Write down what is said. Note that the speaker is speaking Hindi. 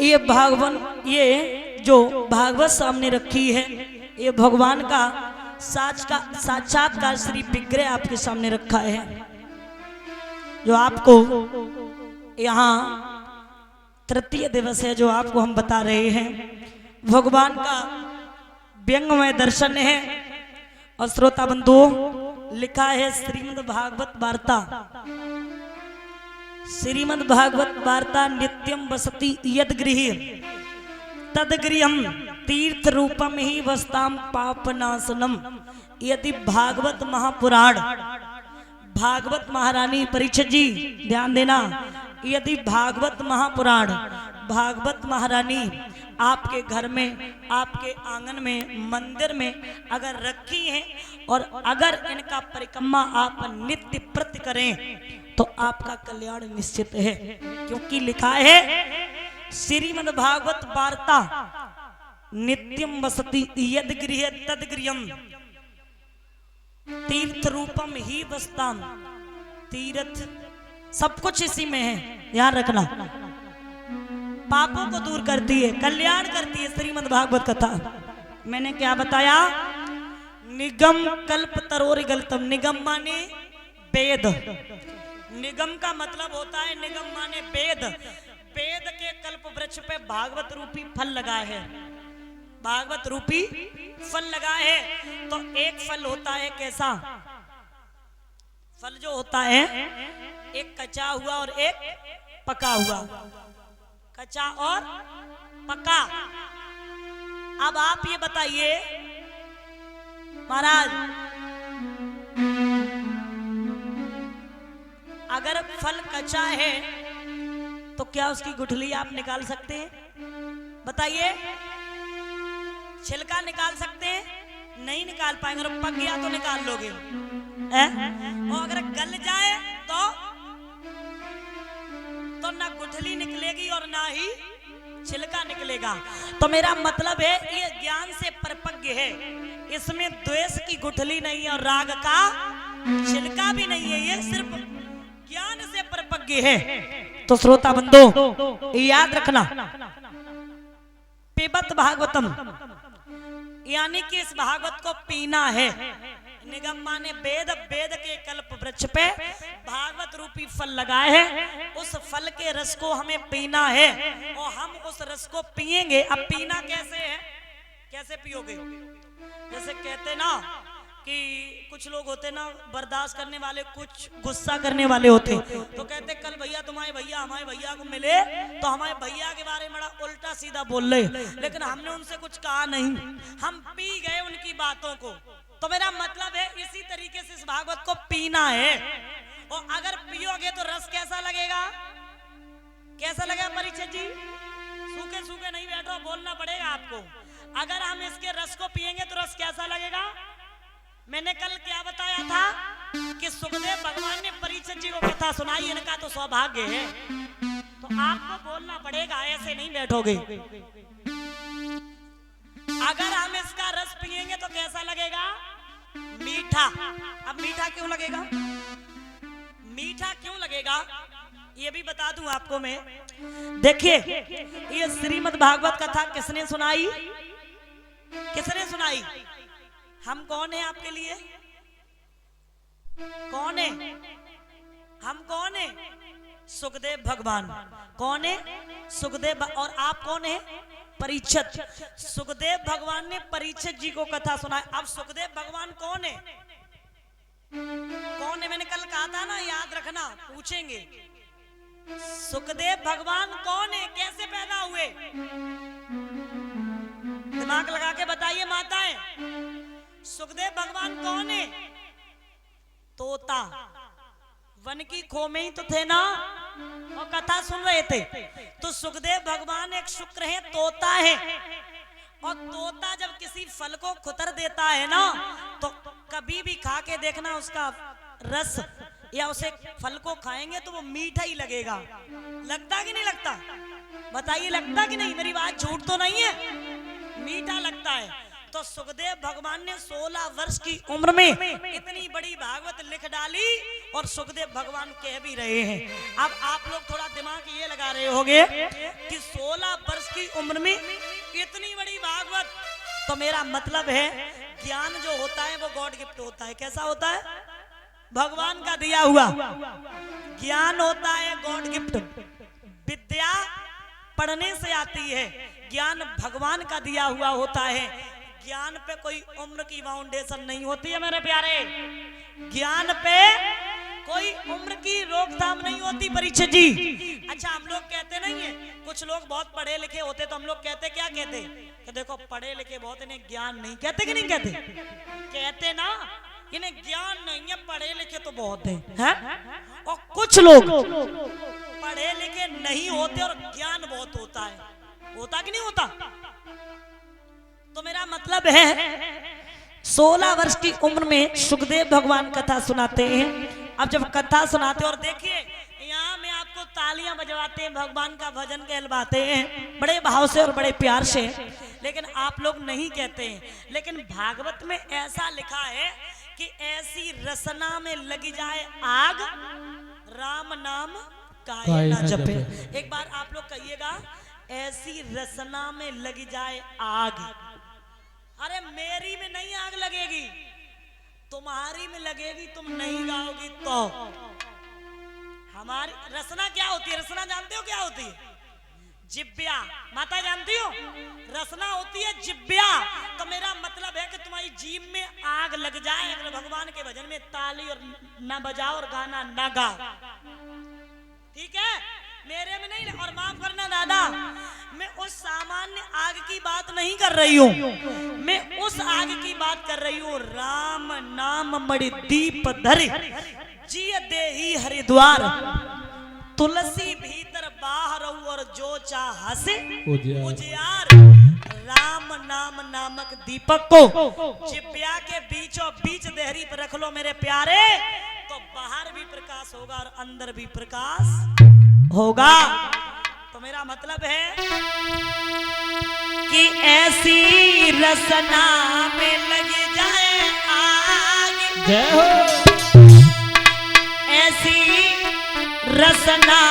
ये भागवन, ये जो भागवत सामने रखी है, ये भगवान का साक्षात्कार श्री विग्रह आपके सामने रखा है, जो आपको यहाँ तृतीय दिवस है, जो आपको हम बता रहे हैं। भगवान का व्यंगमय दर्शन है। और श्रोता बंधुओं, लिखा है श्रीमद् भागवत वार्ता, श्रीमद् भागवत वार्ता नित्यम वसति यद गृहे तदगृहम तीर्थ रूपम ही वस्ताम पापनाशनम। यदि भागवत महापुराण, भागवत महारानी परीक्षित जी ध्यान देना, यदि भागवत महापुराण, भागवत महारानी आपके घर में, आपके आंगन में, मंदिर में अगर रखी है और अगर इनका परिक्रमा आप नित्य प्रति करें तो आपका कल्याण निश्चित है। क्योंकि लिखा है श्रीमद् भागवत वार्ता नित्यम वसति यद गृहे तद गृहम तीर्थ रूपम ही वस्ताम। तीर्थ सब कुछ इसी में है, ध्यान रखना। पापों को दूर करती है, कल्याण करती है श्रीमद् भागवत कथा। मैंने क्या बताया? निगम कल्प तरोर गलतम। निगम माने वेद, निगम का मतलब होता है, निगम माने वेद। वेद के कल्प वृक्ष पे भागवत रूपी फल लगा है, भागवत रूपी फल लगा है। तो एक फल होता है कैसा? फल जो होता है एक कच्चा हुआ और एक पका हुआ, कच्चा और पका। अब आप ये बताइए महाराज, अगर फल कच्चा है तो क्या उसकी गुठली आप निकाल सकते हैं? बताइए, छिलका निकाल सकते हैं? नहीं निकाल पाएंगे। और पक गया तो निकाल लोगे, और अगर गल जाए तो ना गुठली निकलेगी और ना ही छिलका निकलेगा। तो मेरा मतलब है ये ज्ञान से परिपक्व है, इसमें द्वेष की गुठली नहीं है और राग का छिलका भी नहीं है, ये सिर्फ ज्ञान से परिपक्व है। तो श्रोता बंधो याद रखना, पिबत भागवतम यानी कि इस भागवत को पीना है। निगम माने वेद, वेद के कल्प वृक्ष पे भागवत रूपी फल लगाए हैं, उस फल के रस को हमें पीना है और हम उस रस को पिएंगे। अब पीना कैसे है? कैसे पियोगे? जैसे कहते ना कि कुछ लोग होते ना बर्दाश्त करने वाले, कुछ गुस्सा करने वाले होते, तो कहते कल भैया तुम्हारे भैया हमारे भैया को मिले तो हमारे भैया के बारे में बड़ा उल्टा सीधा बोल रहे, लेकिन हमने उनसे कुछ कहा नहीं, हम पी गए उनकी बातों को। तो मेरा मतलब है इसी तरीके से इस भागवत को पीना है। और अगर पियोगे तो रस कैसा लगेगा? कैसा लगेगा परीक्षित जी? सूखे सूखे नहीं बैठो, बोलना पड़ेगा आपको। अगर हम इसके रस को पिएंगे तो रस कैसा लगेगा? मैंने कल क्या बताया था कि सुखदेव भगवान ने परीक्षित जी को कथा सुनाई, इनका तो सौभाग्य है। तो आपको बोलना पड़ेगा, ऐसे नहीं बैठोगे। अगर हम इसका रस पिएंगे तो कैसा लगेगा? मीठा। अब मीठा क्यों लगेगा? मीठा क्यों लगेगा ये भी बता दूं आपको मैं। देखिए, ये श्रीमद् भागवत कथा किसने सुनाई? किसने सुनाई? हम कौन है आपके लिए? कौन है? हम कौन है? सुखदेव भगवान। कौन है? सुखदेव। और आप कौन है? परीक्षित। सुखदेव भगवान ने परीक्षित जी को कथा सुनाई। अब सुखदेव भगवान कौन है? कौन है? मैंने कल कहा था ना, याद रखना, पूछेंगे। सुखदेव भगवान कौन है? कैसे पैदा हुए? दिमाग लगा के बताइए माताएं, सुखदेव भगवान कौन है? तोता। वन की खो में ही तो थे ना, और कथा सुन रहे थे। तो सुखदेव भगवान एक शुक्र है, तोता है। और तोता जब किसी फल को खुतर देता है ना, तो कभी भी खा के देखना उसका रस, या उसे फल को खाएंगे तो वो मीठा ही लगेगा। लगता कि नहीं लगता? बताइए, लगता कि नहीं? मेरी बात झूठ तो नहीं है, मीठा लगता है। तो सुखदेव भगवान ने 16 वर्ष की उम्र में इतनी बड़ी भागवत लिख डाली, और सुखदेव भगवान कह भी रहे हैं। अब आप लोग थोड़ा दिमाग ये लगा रहे होंगे कि 16 वर्ष की उम्र में इतनी बड़ी भागवत। तो मेरा मतलब है ज्ञान जो होता है वो गॉड गिफ्ट होता है। कैसा होता है? भगवान का दिया हुआ ज्ञान होता है, गॉड गिफ्ट। विद्या पढ़ने से आती है, ज्ञान भगवान का दिया हुआ होता है। ज्ञान पे कोई उम्र की बाउंडेशन नहीं होती है मेरे प्यारे। ज्ञान पे कोई उम्र की रोकथाम नहीं होती परीक्षित जी। अच्छा, हम लोग कहते नहीं है, कुछ लोग बहुत पढ़े लिखे होते तो हम लोग कहते क्या कहते कि देखो पढ़े लिखे बहुत, इन्हें ज्ञान नहीं। कहते कि नहीं कहते? कहते ना, इन्हें ज्ञान नहीं है, पढ़े लिखे तो बहुत हैं। और कुछ लोग पढ़े लिखे नहीं होते और ज्ञान बहुत होता है। होता कि नहीं होता? तो मेरा मतलब है 16 वर्ष की उम्र में सुखदेव भगवान कथा सुनाते हैं। अब जब कथा सुनाते और देखिए यहाँ में आपको तालियां बजवाते हैं, भगवान का भजन कहलवाते हैं बड़े भाव से और बड़े प्यार से, लेकिन आप लोग नहीं कहते हैं। लेकिन भागवत में ऐसा लिखा है कि ऐसी रसना में लगी जाए आग, राम नाम काहे ना जपे। एक बार आप लोग कहिएगा, ऐसी रसना में लगी जाए आग। अरे मेरी में नहीं आग लगेगी, तुम्हारी में लगेगी, तुम नहीं गाओगी तो। हमारी रसना क्या होती है? रसना जानते हो क्या होती है? जिब्या। माता जानती हो? रसना होती है जिब्या। तो मेरा मतलब है कि तुम्हारी जीभ में आग लग जाए अगर भगवान के भजन में ताली और ना बजाओ और गाना ना गाओ, ठीक है? मेरे में नहीं। और माफ करना दादा, मैं उस सामान्य आग की बात नहीं कर रही हूँ, मैं उस आग की बात कर रही हूँ राम नाम मणि दीप धरि जिय देहि हरिद्वार, तुलसी भीतर बाहर और जो चाह से उजियार। राम नाम नामक दीपक को जिब्या के बीचों बीच देहरी पर रख लो मेरे प्यारे, तो बाहर भी प्रकाश होगा और अंदर भी प्रकाश होगा। तो मेरा मतलब है कि ऐसी रसना में लग जाए आग, ऐसी रसना